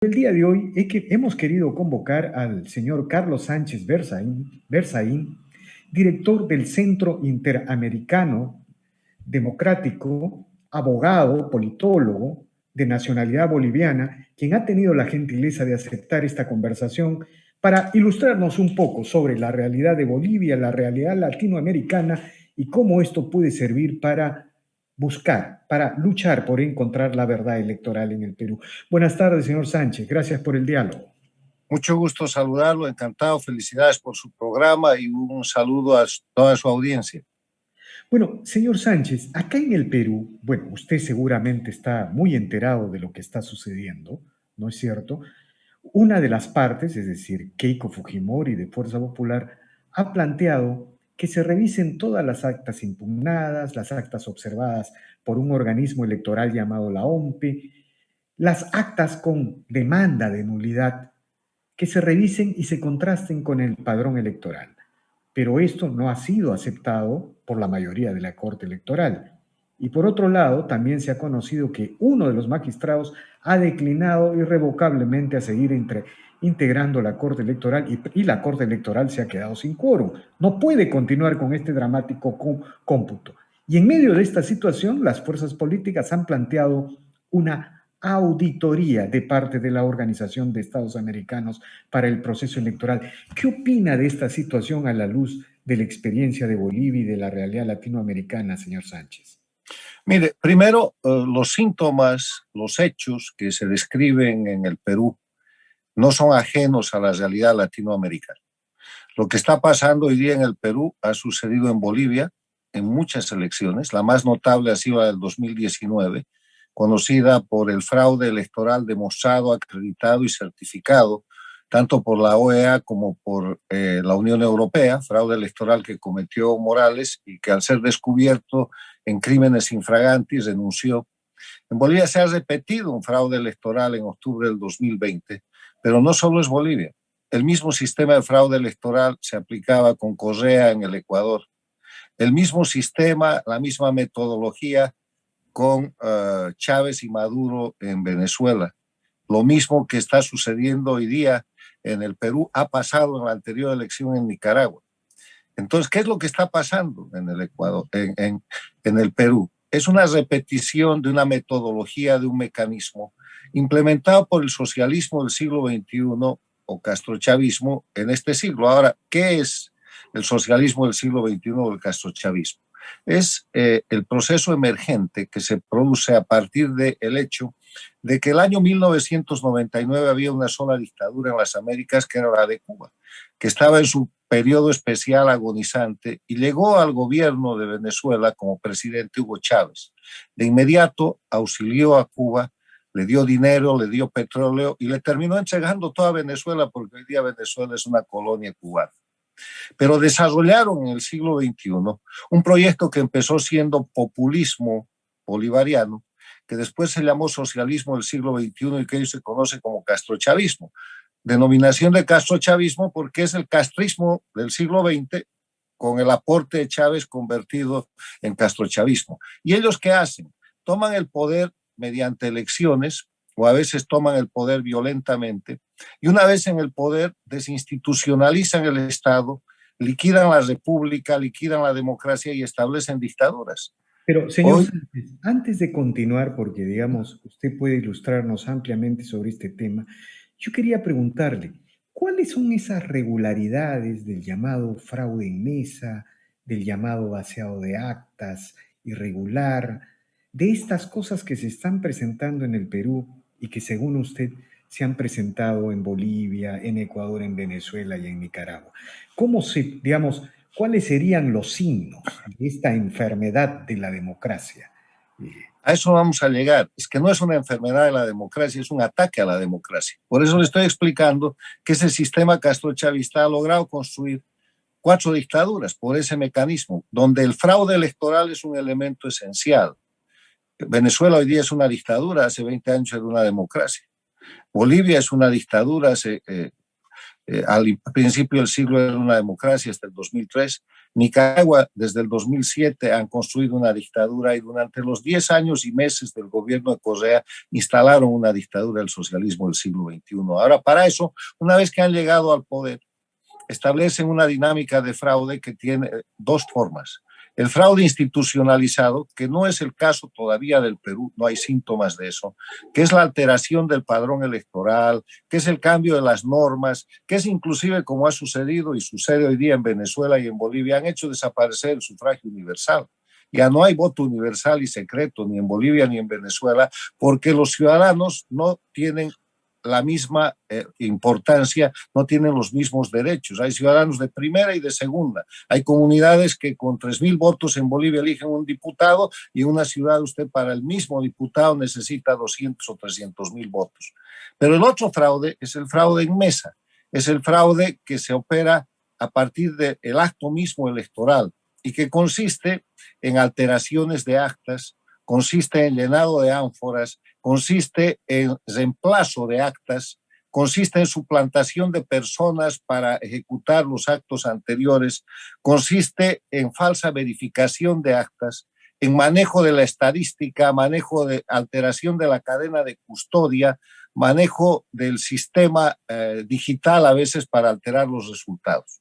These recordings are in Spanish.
El día de hoy hemos querido convocar al señor Carlos Sánchez Berzaín, director del Centro Interamericano Democrático, abogado, politólogo de nacionalidad boliviana, quien ha tenido la gentileza de aceptar esta conversación para ilustrarnos un poco sobre la realidad de Bolivia, la realidad latinoamericana y cómo esto puede servir para buscar, para luchar por encontrar la verdad electoral en el Perú. Buenas tardes, señor Sánchez. Gracias por el diálogo. Mucho gusto saludarlo, encantado, felicidades por su programa y un saludo a toda su audiencia. Bueno, señor Sánchez, acá en el Perú, bueno, usted seguramente está muy enterado de lo que está sucediendo, ¿no es cierto? Una de las partes, es decir, Keiko Fujimori de Fuerza Popular, ha planteado que se revisen todas las actas impugnadas, las actas observadas por un organismo electoral llamado la OMPE, las actas con demanda de nulidad, que se revisen y se contrasten con el padrón electoral. Pero esto no ha sido aceptado por la mayoría de la Corte Electoral. Y por otro lado, también se ha conocido que uno de los magistrados ha declinado irrevocablemente a seguir integrando la Corte Electoral y la Corte Electoral se ha quedado sin quórum. No puede continuar con este dramático cómputo. Y en medio de esta situación, las fuerzas políticas han planteado una auditoría de parte de la Organización de Estados Americanos para el proceso electoral. ¿Qué opina de esta situación a la luz de la experiencia de Bolivia y de la realidad latinoamericana, señor Sánchez? Mire, primero, los síntomas, los hechos que se describen en el Perú no son ajenos a la realidad latinoamericana. Lo que está pasando hoy día en el Perú ha sucedido en Bolivia en muchas elecciones. La más notable ha sido la del 2019, conocida por el fraude electoral demostrado, acreditado y certificado, tanto por la OEA como por la Unión Europea, fraude electoral que cometió Morales y que al ser descubierto en crímenes infragantis renunció. En Bolivia se ha repetido un fraude electoral en octubre del 2020, pero no solo es Bolivia. El mismo sistema de fraude electoral se aplicaba con Correa en el Ecuador. El mismo sistema, la misma metodología con Chávez y Maduro en Venezuela. Lo mismo que está sucediendo hoy día en el Perú ha pasado en la anterior elección en Nicaragua. Entonces, ¿qué es lo que está pasando en el Ecuador, en el Perú? Es una repetición de una metodología, de un mecanismo implementado por el socialismo del siglo XXI o castrochavismo en este siglo. Ahora, ¿qué es el socialismo del siglo XXI o el castrochavismo? Es el proceso emergente que se produce a partir del hecho de que el año 1999 había una sola dictadura en las Américas, que era la de Cuba, que estaba en su periodo especial agonizante y llegó al gobierno de Venezuela como presidente Hugo Chávez. De inmediato auxilió a Cuba, le dio dinero, le dio petróleo y le terminó entregando toda Venezuela, porque hoy día Venezuela es una colonia cubana. Pero desarrollaron en el siglo XXI un proyecto que empezó siendo populismo bolivariano, que después se llamó socialismo del siglo XXI y que hoy se conoce como castrochavismo. Denominación de castrochavismo porque es el castrismo del siglo XX con el aporte de Chávez convertido en castrochavismo. ¿Y ellos qué hacen? Toman el poder mediante elecciones o a veces toman el poder violentamente y una vez en el poder desinstitucionalizan el Estado, liquidan la república, liquidan la democracia y establecen dictaduras. Pero, señor Hoy, Sánchez, antes de continuar, porque digamos, usted puede ilustrarnos ampliamente sobre este tema, yo quería preguntarle, ¿cuáles son esas regularidades del llamado fraude en mesa, del llamado vaciado de actas irregular, de estas cosas que se están presentando en el Perú y que según usted se han presentado en Bolivia, en Ecuador, en Venezuela y en Nicaragua? ¿Cómo se, digamos, cuáles serían los signos de esta enfermedad de la democracia? a eso vamos a llegar. Es que no es una enfermedad de la democracia, es un ataque a la democracia. Por eso le estoy explicando que ese sistema castrochavista ha logrado construir 4 dictaduras por ese mecanismo, donde el fraude electoral es un elemento esencial. Venezuela hoy día es una dictadura, hace 20 años era una democracia. Bolivia es una dictadura, hace al principio del siglo era una democracia hasta el 2003. Nicaragua desde el 2007 han construido una dictadura y durante los 10 años y meses del gobierno de Correa instalaron una dictadura del socialismo del siglo XXI. Ahora, para eso, una vez que han llegado al poder, establecen una dinámica de fraude que tiene dos formas. El fraude institucionalizado, que no es el caso todavía del Perú, no hay síntomas de eso, que es la alteración del padrón electoral, que es el cambio de las normas, que es inclusive como ha sucedido y sucede hoy día en Venezuela y en Bolivia, han hecho desaparecer el sufragio universal. Ya no hay voto universal y secreto ni en Bolivia ni en Venezuela, porque los ciudadanos no tienen la misma importancia, no tienen los mismos derechos. Hay ciudadanos de primera y de segunda. Hay comunidades que con 3.000 votos en Bolivia eligen un diputado y en una ciudad usted para el mismo diputado necesita 200 o 300.000 votos. Pero el otro fraude es el fraude en mesa, es el fraude que se opera a partir del acto mismo electoral y que consiste en alteraciones de actas, consiste en llenado de ánforas, consiste en reemplazo de actas, consiste en suplantación de personas para ejecutar los actos anteriores, consiste en falsa verificación de actas, en manejo de la estadística, manejo de alteración de la cadena de custodia, manejo del sistema digital a veces para alterar los resultados.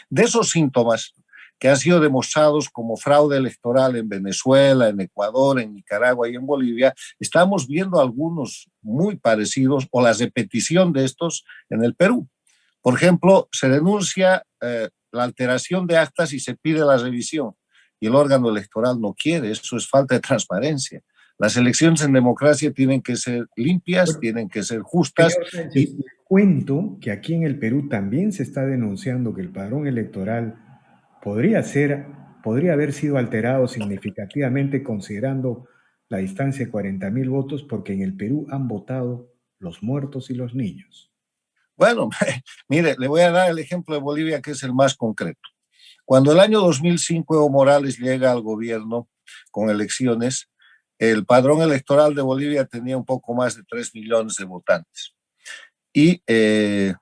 De esos síntomas que han sido demostrados como fraude electoral en Venezuela, en Ecuador, en Nicaragua y en Bolivia, estamos viendo algunos muy parecidos o la repetición de estos en el Perú. Por ejemplo, se denuncia la alteración de actas y se pide la revisión y el órgano electoral no quiere, eso es falta de transparencia. Las elecciones en democracia tienen que ser limpias, Bueno, tienen que ser justas señor Sánchez, y le cuento que aquí en el Perú también se está denunciando que el padrón electoral podría ser, podría haber sido alterado significativamente considerando la distancia de 40.000 votos porque en el Perú han votado los muertos y los niños. bueno, mire, le voy a dar el ejemplo de Bolivia que es el más concreto. Cuando el año 2005 Evo Morales llega al gobierno con elecciones, el padrón electoral de Bolivia tenía un poco más de 3 millones de votantes. Y era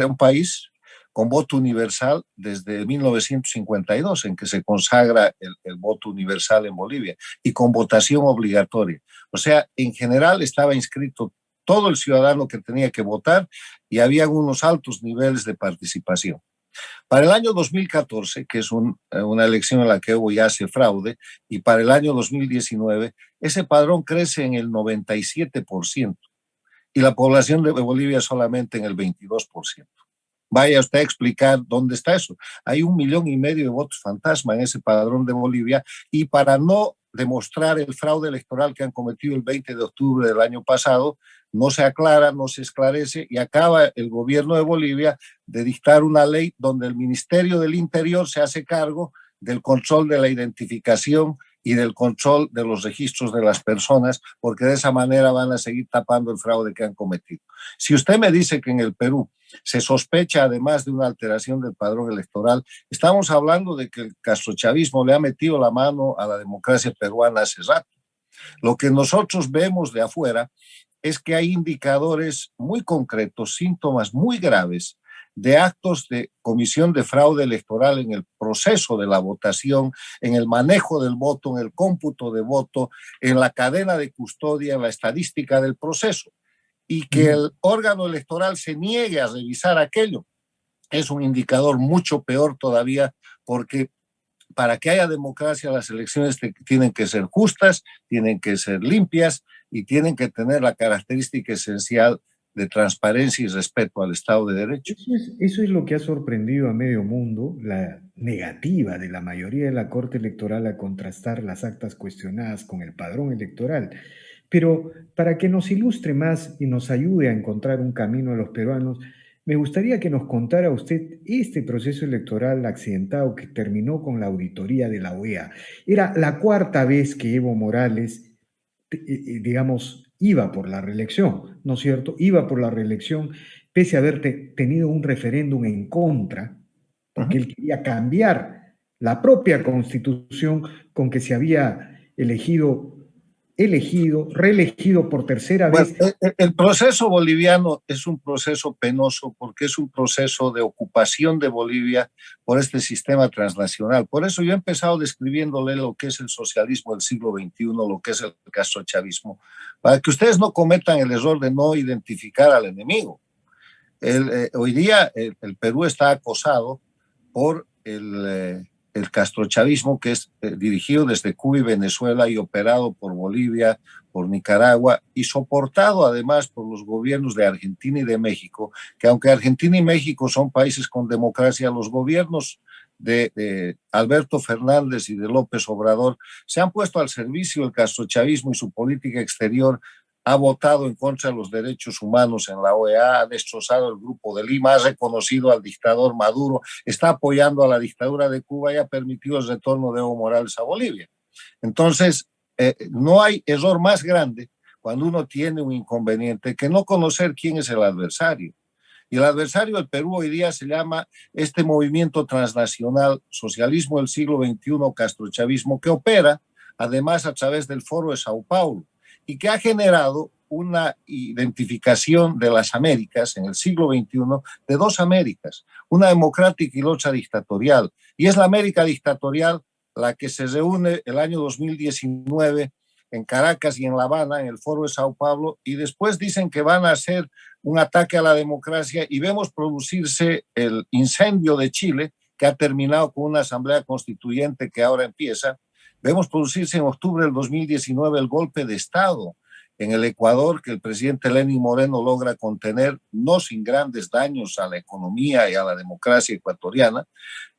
un país con voto universal desde 1952, en que se consagra el voto universal en Bolivia, y con votación obligatoria. O sea, en general estaba inscrito todo el ciudadano que tenía que votar y había unos altos niveles de participación. Para el año 2014, que es una elección en la que Evo ya hace fraude, y para el año 2019, ese padrón crece en el 97% y la población de Bolivia solamente en el 22%. Vaya usted a explicar dónde está eso. Hay 1,5 millones de votos fantasma en ese padrón de Bolivia y para no demostrar el fraude electoral que han cometido el 20 de octubre del año pasado, no se aclara, no se esclarece y acaba el gobierno de Bolivia de dictar una ley donde el Ministerio del Interior se hace cargo del control de la identificación y del control de los registros de las personas, porque de esa manera van a seguir tapando el fraude que han cometido. Si usted me dice que en el Perú se sospecha además de una alteración del padrón electoral, estamos hablando de que el castrochavismo le ha metido la mano a la democracia peruana hace rato. Lo que nosotros vemos de afuera es que hay indicadores muy concretos, síntomas muy graves de actos de comisión de fraude electoral en el proceso de la votación, en el manejo del voto, en el cómputo de voto, en la cadena de custodia, en la estadística del proceso. Y que el órgano electoral se niegue a revisar aquello es un indicador mucho peor todavía, porque para que haya democracia las elecciones tienen que ser justas, tienen que ser limpias y tienen que tener la característica esencial de transparencia y respeto al Estado de Derecho. Eso es lo que ha sorprendido a medio mundo, la negativa de la mayoría de la Corte Electoral a contrastar las actas cuestionadas con el padrón electoral. Pero para que nos ilustre más y nos ayude a encontrar un camino a los peruanos, me gustaría que nos contara usted este proceso electoral accidentado que terminó con la auditoría de la OEA. Era la cuarta vez que Evo Morales, digamos, iba por la reelección, ¿no es cierto? Iba por la reelección pese a haber tenido un referéndum en contra, porque él quería cambiar la propia constitución con que se había elegido elegido, reelegido por tercera Bueno, vez. el proceso boliviano es un proceso penoso porque es un proceso de ocupación de Bolivia por este sistema transnacional. Por eso yo he empezado describiéndole lo que es el socialismo del siglo XXI, lo que es el castrochavismo, para que ustedes no cometan el error de no identificar al enemigo. Hoy día el Perú está acosado por el castrochavismo que es dirigido desde Cuba y Venezuela y operado por Bolivia, por Nicaragua y soportado además por los gobiernos de Argentina y de México, que aunque Argentina y México son países con democracia, los gobiernos de Alberto Fernández y de López Obrador se han puesto al servicio del castrochavismo y su política exterior ha votado en contra de los derechos humanos en la OEA, ha destrozado el Grupo de Lima, ha reconocido al dictador Maduro, está apoyando a la dictadura de Cuba y ha permitido el retorno de Evo Morales a Bolivia. Entonces, no hay error más grande cuando uno tiene un inconveniente que no conocer quién es el adversario. Y el adversario del Perú hoy día se llama este movimiento transnacional, socialismo del siglo XXI, castrochavismo, que opera además a través del Foro de Sao Paulo y que ha generado una identificación de las Américas en el siglo XXI de dos Américas, una democrática y la otra dictatorial. Y es la América dictatorial la que se reúne el año 2019 en Caracas y en La Habana, en el Foro de Sao Paulo, y después dicen que van a hacer un ataque a la democracia y vemos producirse el incendio de Chile, que ha terminado con una asamblea constituyente que ahora empieza. Vemos producirse en octubre del 2019 el golpe de Estado en el Ecuador, que el presidente Lenín Moreno logra contener, no sin grandes daños a la economía y a la democracia ecuatoriana.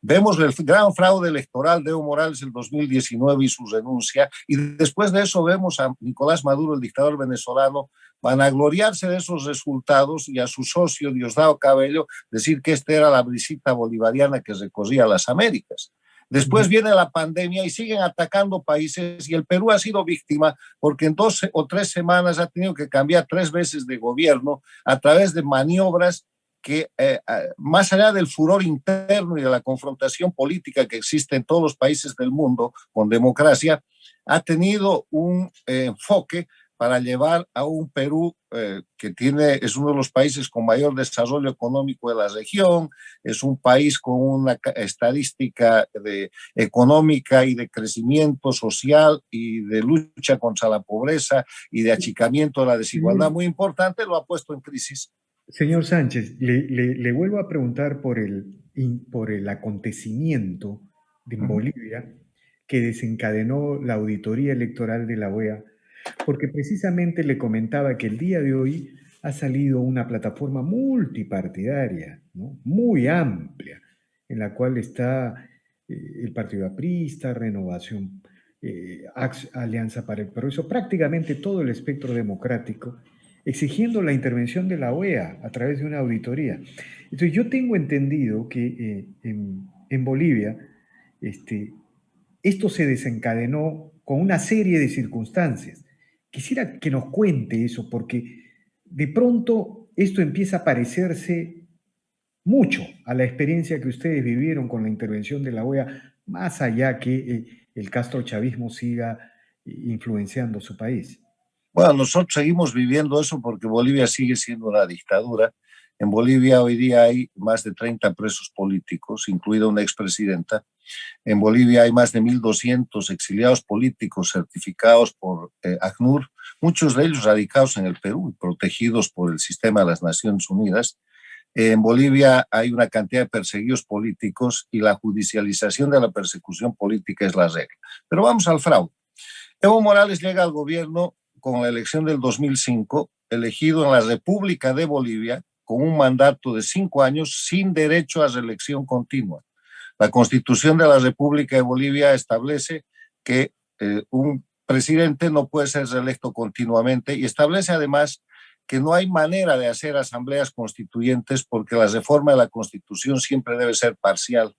Vemos el gran fraude electoral de Evo Morales en el 2019 y su renuncia, y después de eso vemos a Nicolás Maduro, el dictador venezolano, vanagloriarse de esos resultados y a su socio Diosdado Cabello decir que esta era la brisita bolivariana que recorría las Américas. Después viene la pandemia y siguen atacando países y el Perú ha sido víctima porque en 2 o 3 semanas ha tenido que cambiar 3 veces de gobierno a través de maniobras que más allá del furor interno y de la confrontación política que existe en todos los países del mundo con democracia, ha tenido un enfoque para llevar a un Perú que es uno de los países con mayor desarrollo económico de la región, es un país con una estadística económica y de crecimiento social y de lucha contra la pobreza y de achicamiento de la desigualdad muy importante, lo ha puesto en crisis. Señor Sánchez, le vuelvo a preguntar por el acontecimiento en Bolivia que desencadenó la auditoría electoral de la OEA, porque precisamente le comentaba que el día de hoy ha salido una plataforma multipartidaria, ¿no? Muy amplia, en la cual está el Partido Aprista, Renovación, Alianza para el Progreso, prácticamente todo el espectro democrático exigiendo la intervención de la OEA a través de una auditoría. Entonces, yo tengo entendido que en Bolivia esto se desencadenó con una serie de circunstancias. Quisiera que nos cuente eso, porque de pronto esto empieza a parecerse mucho a la experiencia que ustedes vivieron con la intervención de la OEA, más allá que el castrochavismo siga influenciando su país. Bueno, nosotros seguimos viviendo eso porque Bolivia sigue siendo una dictadura. En Bolivia hoy día hay más de 30 presos políticos, incluida una expresidenta. En Bolivia hay más de 1.200 exiliados políticos certificados por ACNUR, muchos de ellos radicados en el Perú y protegidos por el sistema de las Naciones Unidas. En Bolivia hay una cantidad de perseguidos políticos y la judicialización de la persecución política es la regla. Pero vamos al fraude. Evo Morales llega al gobierno con la elección del 2005, elegido en la República de Bolivia con un mandato de 5 años sin derecho a reelección continua. La Constitución de la República de Bolivia establece que un presidente no puede ser reelecto continuamente y establece además que no hay manera de hacer asambleas constituyentes porque la reforma de la Constitución siempre debe ser parcial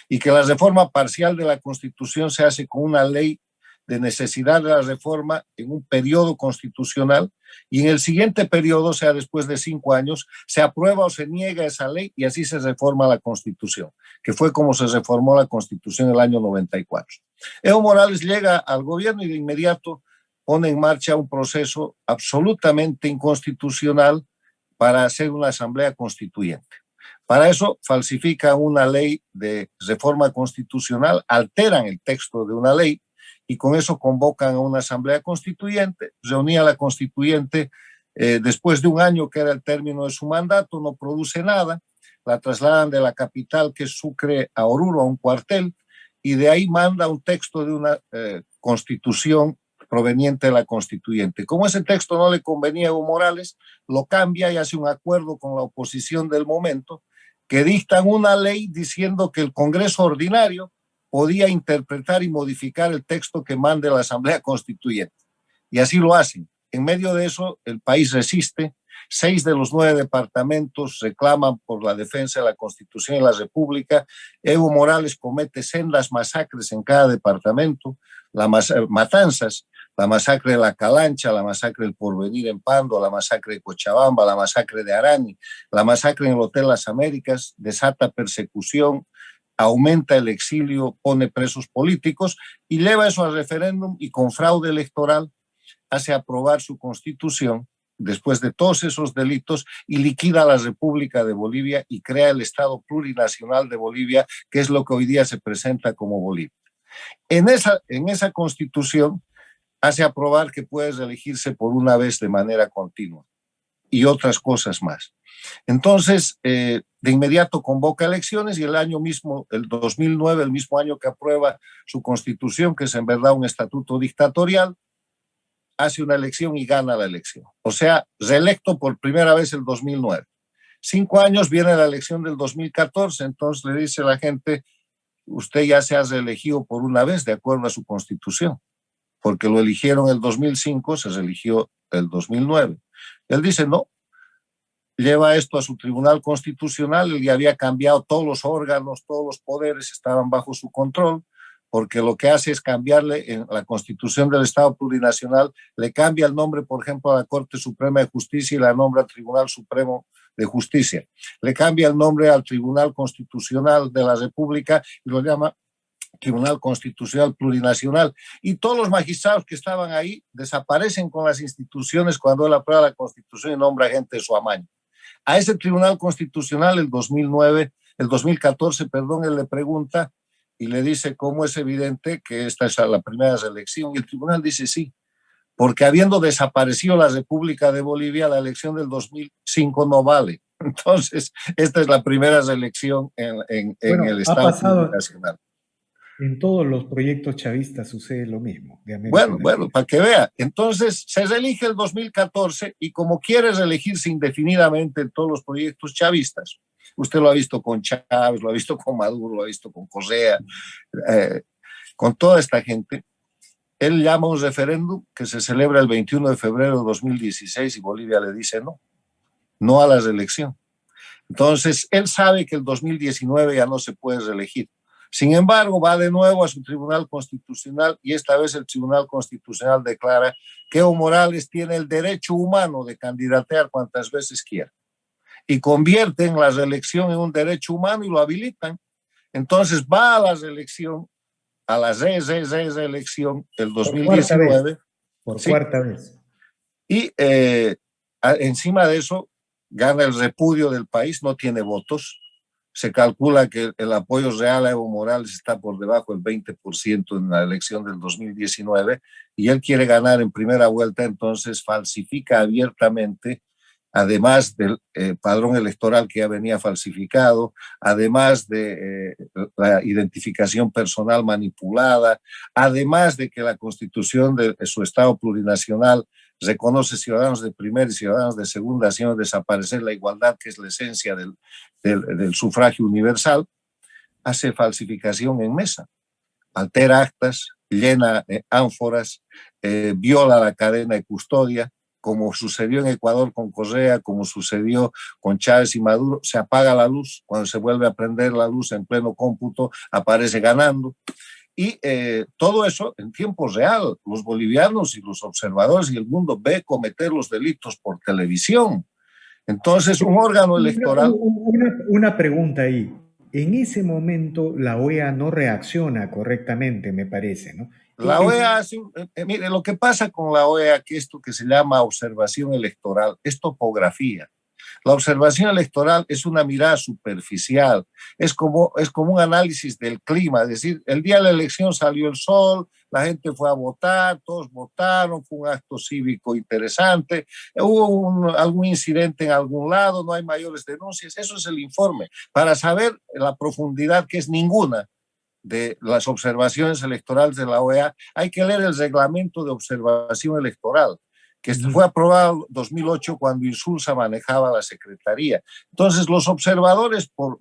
y que la reforma parcial de la Constitución se hace con una ley de necesidad de la reforma en un periodo constitucional y en el siguiente periodo, o sea, después de 5 años, se aprueba o se niega esa ley y así se reforma la Constitución, que fue como se reformó la Constitución en el año 94. Evo Morales llega al gobierno y de inmediato pone en marcha un proceso absolutamente inconstitucional para hacer una asamblea constituyente. Para eso falsifican una ley de reforma constitucional, alteran el texto de una ley y con eso convocan a una asamblea constituyente, reunía a la constituyente después de un año que era el término de su mandato, no produce nada, la trasladan de la capital que es Sucre a Oruro, a un cuartel, y de ahí manda un texto de una constitución proveniente de la constituyente. Como ese texto no le convenía a Evo Morales, lo cambia y hace un acuerdo con la oposición del momento, que dictan una ley diciendo que el Congreso ordinario podía interpretar y modificar el texto que mande la Asamblea Constituyente. Y así lo hacen. En medio de eso, el país resiste. 6 de los 9 departamentos reclaman por la defensa de la Constitución y la República. Evo Morales comete sendas masacres en cada departamento, matanzas, la masacre de La Calancha, la masacre del Porvenir en Pando, la masacre de Cochabamba, la masacre de Arani, la masacre en el Hotel Las Américas, desata persecución, aumenta el exilio, pone presos políticos y lleva eso al referéndum y con fraude electoral hace aprobar su constitución después de todos esos delitos y liquida a la República de Bolivia y crea el Estado plurinacional de Bolivia, que es lo que hoy día se presenta como Bolivia. En esa constitución hace aprobar que puedes elegirse por una vez de manera continua y otras cosas más. Entonces, de inmediato convoca elecciones y el año mismo, el 2009, el mismo año que aprueba su constitución, que es en verdad un estatuto dictatorial, hace una elección y gana la elección. O sea, reelecto por primera vez el 2009. 5 años viene la elección del 2014, entonces le dice a la gente, usted ya se ha reelegido por una vez de acuerdo a su constitución, porque lo eligieron el 2005, se reeligió el 2009. Él dice, no, lleva esto a su Tribunal Constitucional, él ya había cambiado todos los órganos, todos los poderes estaban bajo su control, porque lo que hace es cambiarle en la Constitución del Estado Plurinacional, le cambia el nombre, por ejemplo, a la Corte Suprema de Justicia y la nombra Tribunal Supremo de Justicia. Le cambia el nombre al Tribunal Constitucional de la República y lo llama Tribunal Constitucional Plurinacional. Y todos los magistrados que estaban ahí desaparecen con las instituciones cuando él aprueba la Constitución y nombra gente de su amaño. A ese Tribunal Constitucional el 2014, él le pregunta y le dice cómo es evidente que esta es la primera elección. Y el tribunal dice sí, porque habiendo desaparecido la República de Bolivia, la elección del 2005 no vale. Entonces, esta es la primera elección en el Estado Plurinacional. En todos los proyectos chavistas sucede lo mismo. Bueno, para que vea. Entonces, se reelige el 2014 y como quiere reelegirse indefinidamente en todos los proyectos chavistas, usted lo ha visto con Chávez, lo ha visto con Maduro, lo ha visto con Correa, con toda esta gente. Él llama un referéndum que se celebra el 21 de febrero de 2016 y Bolivia le dice no a la reelección. Entonces, él sabe que el 2019 ya no se puede reelegir. Sin embargo, va de nuevo a su Tribunal Constitucional y esta vez el Tribunal Constitucional declara que Evo Morales tiene el derecho humano de candidatear cuantas veces quiera. Y convierten la reelección en un derecho humano y lo habilitan. Entonces va a la reelección, a la reelección el 2019. Por cuarta vez. Y encima de eso gana el repudio del país, no tiene votos. Se calcula que el apoyo real a Evo Morales está por debajo del 20% en la elección del 2019 y él quiere ganar en primera vuelta, entonces falsifica abiertamente, además del padrón electoral que ya venía falsificado, además de la identificación personal manipulada, además de que la constitución de su Estado plurinacional reconoce ciudadanos de primera y ciudadanos de segunda, haciendo desaparecer la igualdad, que es la esencia del sufragio universal, hace falsificación en mesa, altera actas, llena ánforas, viola la cadena de custodia, como sucedió en Ecuador con Correa, como sucedió con Chávez y Maduro, se apaga la luz, cuando se vuelve a prender la luz en pleno cómputo, aparece ganando. Y todo eso en tiempo real, los bolivianos y los observadores y el mundo ve cometer los delitos por televisión. Entonces, un órgano electoral... Una pregunta ahí. en ese momento la OEA no reacciona correctamente, me parece, ¿no? La OEA hace, mire, lo que pasa con la OEA, que esto que se llama observación electoral, es topografía. La observación electoral es una mirada superficial, es como un análisis del clima, es decir, el día de la elección salió el sol, la gente fue a votar, todos votaron, fue un acto cívico interesante, hubo algún incidente en algún lado, no hay mayores denuncias, eso es el informe, para saber la profundidad que es ninguna de las observaciones electorales de la OEA, hay que leer el reglamento de observación electoral, que fue aprobado en 2008 cuando Insulza manejaba la secretaría. Entonces, los observadores, por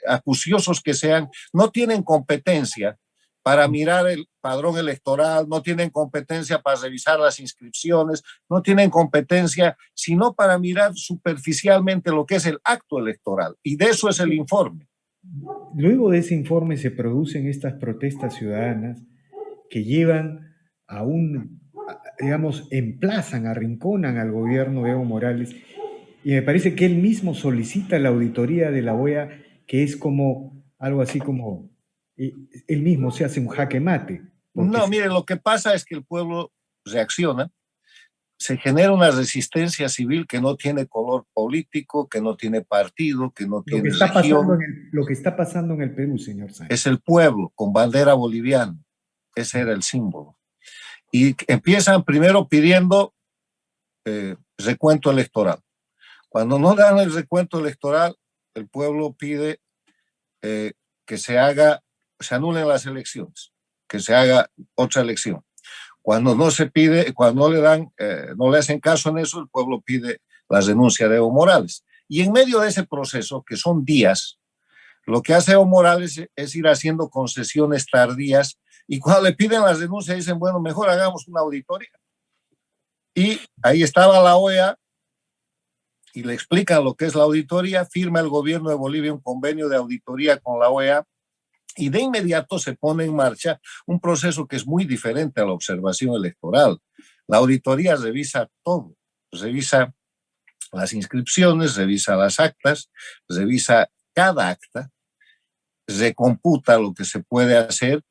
acuciosos que sean, no tienen competencia para mirar el padrón electoral, no tienen competencia para revisar las inscripciones, no tienen competencia sino para mirar superficialmente lo que es el acto electoral. Y de eso es el informe. Luego de ese informe se producen estas protestas ciudadanas que llevan a digamos, emplazan, arrinconan al gobierno de Evo Morales, y me parece que él mismo solicita la auditoría de la OEA, que es como algo así como, él mismo se hace un jaque mate. No, mire, lo que pasa es que el pueblo reacciona, se genera una resistencia civil que no tiene color político, que no tiene partido, que no tiene región. Lo que está pasando en el Perú, señor Sánchez. Es el pueblo con bandera boliviana. Ese era el símbolo. Y empiezan primero pidiendo recuento electoral. Cuando no dan el recuento electoral, el pueblo pide que se anulen las elecciones, que se haga otra elección. Cuando no se pide, cuando no le dan, no le hacen caso en eso, el pueblo pide la renuncia de Evo Morales. Y en medio de ese proceso, que son días, lo que hace Evo Morales es ir haciendo concesiones tardías, y cuando le piden las denuncias dicen, bueno, mejor hagamos una auditoría. Y ahí estaba la OEA y le explican lo que es la auditoría, firma el gobierno de Bolivia un convenio de auditoría con la OEA y de inmediato se pone en marcha un proceso que es muy diferente a la observación electoral. La auditoría revisa todo, revisa las inscripciones, revisa las actas, revisa cada acta, recomputa lo que se puede hacer,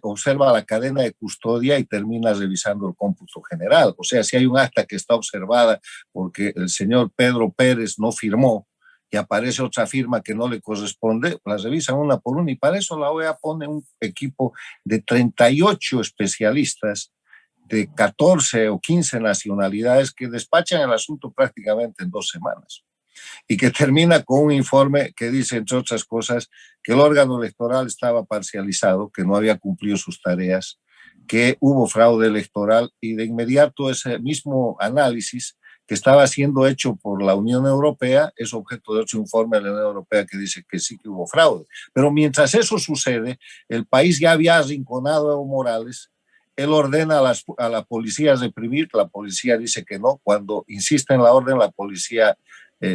observa la cadena de custodia y termina revisando el cómputo general. O sea, si hay un acta que está observada porque el señor Pedro Pérez no firmó y aparece otra firma que no le corresponde, la revisan una por una, y para eso la OEA pone un equipo de 38 especialistas de 14 o 15 nacionalidades que despachan el asunto prácticamente en 2 semanas. Y que termina con un informe que dice, entre otras cosas, que el órgano electoral estaba parcializado, que no había cumplido sus tareas, que hubo fraude electoral, y de inmediato ese mismo análisis que estaba siendo hecho por la Unión Europea es objeto de otro informe de la Unión Europea que dice que sí que hubo fraude. Pero mientras eso sucede, el país ya había arrinconado a Evo Morales. Él ordena a la policía reprimir, la policía dice que no, cuando insiste en la orden la policía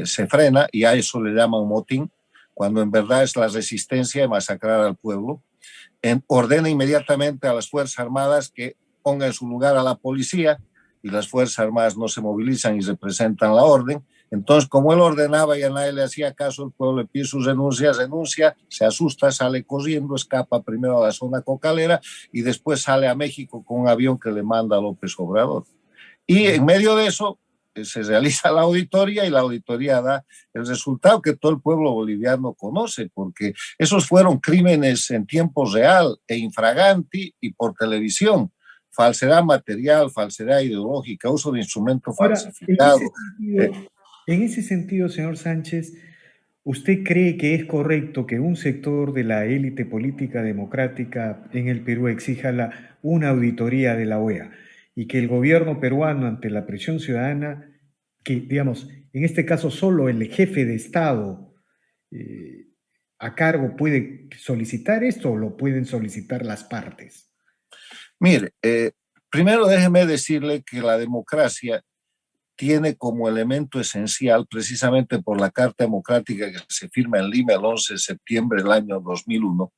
se frena, y a eso le llaman motín, cuando en verdad es la resistencia de masacrar al pueblo. Ordena inmediatamente a las Fuerzas Armadas que pongan en su lugar a la policía, y las Fuerzas Armadas no se movilizan y representan la orden. Entonces, como él ordenaba y a nadie le hacía caso, el pueblo le pide sus renuncias, renuncia, se asusta, sale corriendo, escapa primero a la zona cocalera y después sale a México con un avión que le manda a López Obrador. Y en medio de eso se realiza la auditoría, y la auditoría da el resultado que todo el pueblo boliviano conoce, porque esos fueron crímenes en tiempo real e infraganti y por televisión. Falsedad material, falsedad ideológica, uso de instrumento falsificado. En ese sentido, señor Sánchez, ¿usted cree que es correcto que un sector de la élite política democrática en el Perú exija una auditoría de la OEA y que el gobierno peruano, ante la presión ciudadana, que digamos, en este caso solo el jefe de Estado a cargo puede solicitar esto, o lo pueden solicitar las partes? Mire, primero déjeme decirle que la democracia tiene como elemento esencial, precisamente por la Carta Democrática que se firma en Lima el 11 de septiembre del año 2001,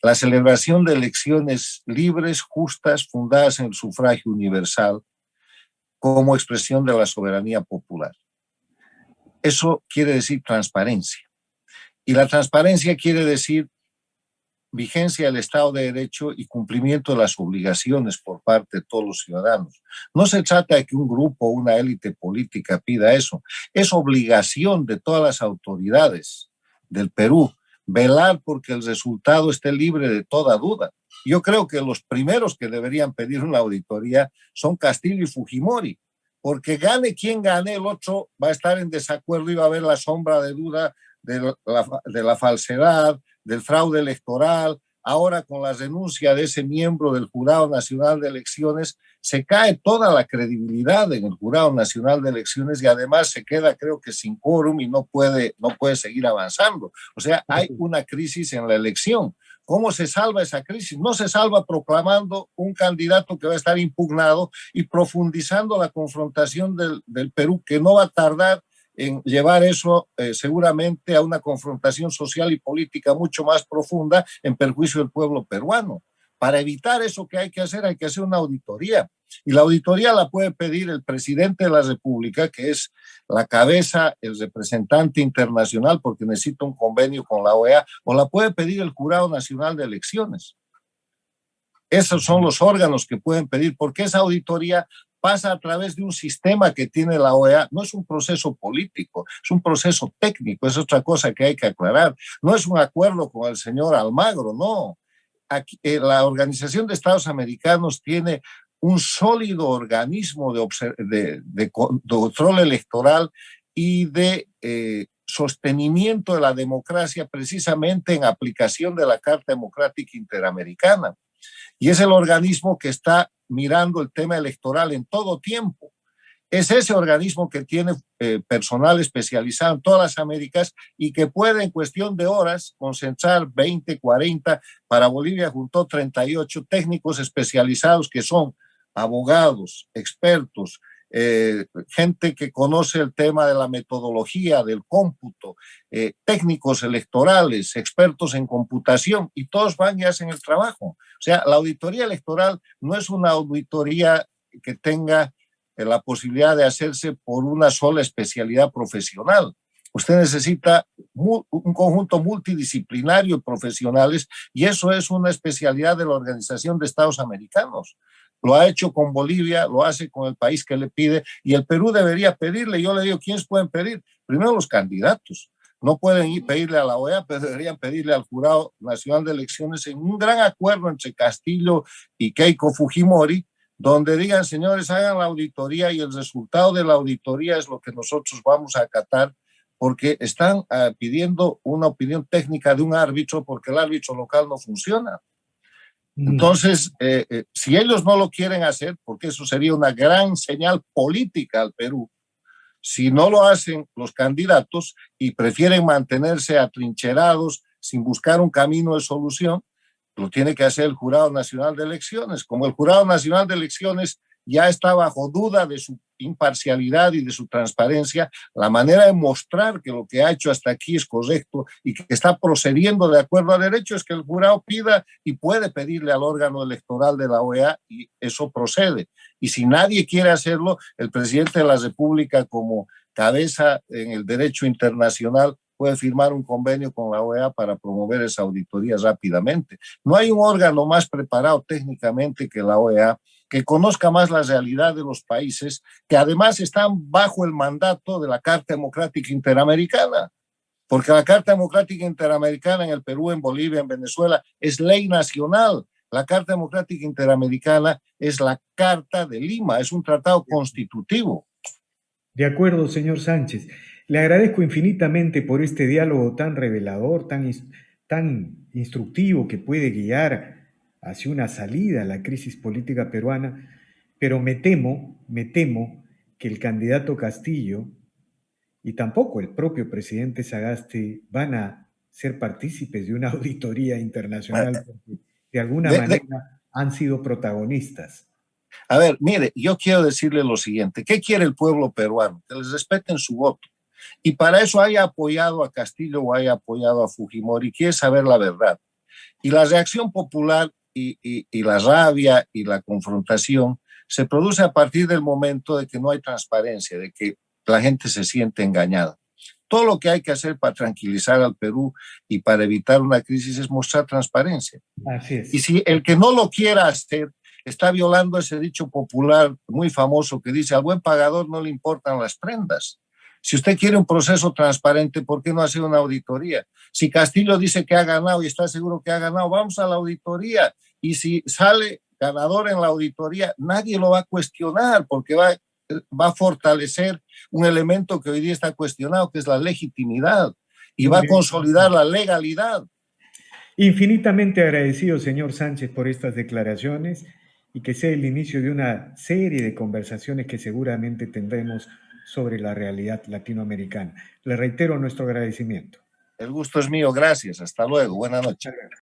la celebración de elecciones libres, justas, fundadas en el sufragio universal, como expresión de la soberanía popular. Eso quiere decir transparencia. Y la transparencia quiere decir vigencia del Estado de Derecho y cumplimiento de las obligaciones por parte de todos los ciudadanos. No se trata de que un grupo o una élite política pida eso. Es obligación de todas las autoridades del Perú velar porque el resultado esté libre de toda duda. Yo creo que los primeros que deberían pedir una auditoría son Castillo y Fujimori, porque gane quien gane, el otro va a estar en desacuerdo y va a haber la sombra de duda de la falsedad, del fraude electoral. Ahora, con la renuncia de ese miembro del Jurado Nacional de Elecciones, se cae toda la credibilidad en el Jurado Nacional de Elecciones y además se queda, creo que, sin quórum y no puede seguir avanzando. O sea, hay una crisis en la elección. ¿Cómo se salva esa crisis? No se salva proclamando un candidato que va a estar impugnado y profundizando la confrontación del Perú, que no va a tardar en llevar eso seguramente a una confrontación social y política mucho más profunda en perjuicio del pueblo peruano. Para evitar eso, ¿qué hay que hacer? Hay que hacer una auditoría. Y la auditoría la puede pedir el presidente de la República, que es la cabeza, el representante internacional, porque necesita un convenio con la OEA, o la puede pedir el Jurado Nacional de Elecciones. Esos son los órganos que pueden pedir, porque esa auditoría pasa a través de un sistema que tiene la OEA. No es un proceso político, es un proceso técnico, es otra cosa que hay que aclarar. No es un acuerdo con el señor Almagro, no. Aquí, la Organización de Estados Americanos tiene un sólido organismo de control electoral y de sostenimiento de la democracia precisamente en aplicación de la Carta Democrática Interamericana. Y es el organismo que está mirando el tema electoral en todo tiempo. Es ese organismo que tiene personal especializado en todas las Américas y que puede en cuestión de horas concentrar 20, 40, para Bolivia juntó 38 técnicos especializados que son abogados, expertos, gente que conoce el tema de la metodología, del cómputo, técnicos electorales, expertos en computación, y todos van y hacen el trabajo. O sea, la auditoría electoral no es una auditoría que tenga la posibilidad de hacerse por una sola especialidad profesional. Usted necesita un conjunto multidisciplinario de profesionales y eso es una especialidad de la Organización de Estados Americanos. Lo ha hecho con Bolivia, lo hace con el país que le pide y el Perú debería pedirle. Yo le digo, ¿quiénes pueden pedir? Primero los candidatos. No pueden ir pedirle a la OEA, pero deberían pedirle al Jurado Nacional de Elecciones en un gran acuerdo entre Castillo y Keiko Fujimori, donde digan, señores, hagan la auditoría y el resultado de la auditoría es lo que nosotros vamos a acatar, porque están pidiendo una opinión técnica de un árbitro porque el árbitro local no funciona. Entonces, si ellos no lo quieren hacer, porque eso sería una gran señal política al Perú, si no lo hacen los candidatos y prefieren mantenerse atrincherados sin buscar un camino de solución, lo tiene que hacer el Jurado Nacional de Elecciones. Como el Jurado Nacional de Elecciones ya está bajo duda de su imparcialidad y de su transparencia, la manera de mostrar que lo que ha hecho hasta aquí es correcto y que está procediendo de acuerdo a derecho es que el jurado pida y puede pedirle al órgano electoral de la OEA y eso procede. Y si nadie quiere hacerlo, el presidente de la República, como cabeza en el derecho internacional, puede firmar un convenio con la OEA para promover esa auditoría rápidamente. No hay un órgano más preparado técnicamente que la OEA, que conozca más la realidad de los países, que además están bajo el mandato de la Carta Democrática Interamericana, porque la Carta Democrática Interamericana en el Perú, en Bolivia, en Venezuela, es ley nacional. La Carta Democrática Interamericana es la Carta de Lima, es un tratado constitutivo. De acuerdo, señor Sánchez. Le agradezco infinitamente por este diálogo tan revelador, tan instructivo que puede guiar hacia una salida a la crisis política peruana, pero me temo que el candidato Castillo y tampoco el propio presidente Sagasti van a ser partícipes de una auditoría internacional porque de alguna manera han sido protagonistas. A ver, mire, yo quiero decirle lo siguiente, ¿qué quiere el pueblo peruano? Que les respeten su voto. Y para eso haya apoyado a Castillo o haya apoyado a Fujimori, quiere saber la verdad. Y la reacción popular y la rabia y la confrontación se produce a partir del momento de que no hay transparencia, de que la gente se siente engañada. Todo lo que hay que hacer para tranquilizar al Perú y para evitar una crisis es mostrar transparencia. Así Y es. si el que no lo quiera hacer está violando ese dicho popular muy famoso que dice, al buen pagador no le importan las prendas. Si usted quiere un proceso transparente, ¿por qué no hacer una auditoría? Si Castillo dice que ha ganado y está seguro que ha ganado, vamos a la auditoría. Y si sale ganador en la auditoría, nadie lo va a cuestionar porque va a fortalecer un elemento que hoy día está cuestionado, que es la legitimidad, y Muy va a bien. consolidar la legalidad. Infinitamente agradecido, señor Sánchez, por estas declaraciones y que sea el inicio de una serie de conversaciones que seguramente tendremos sobre la realidad latinoamericana. Le reitero nuestro agradecimiento. El gusto es mío, gracias, hasta luego, buenas noches.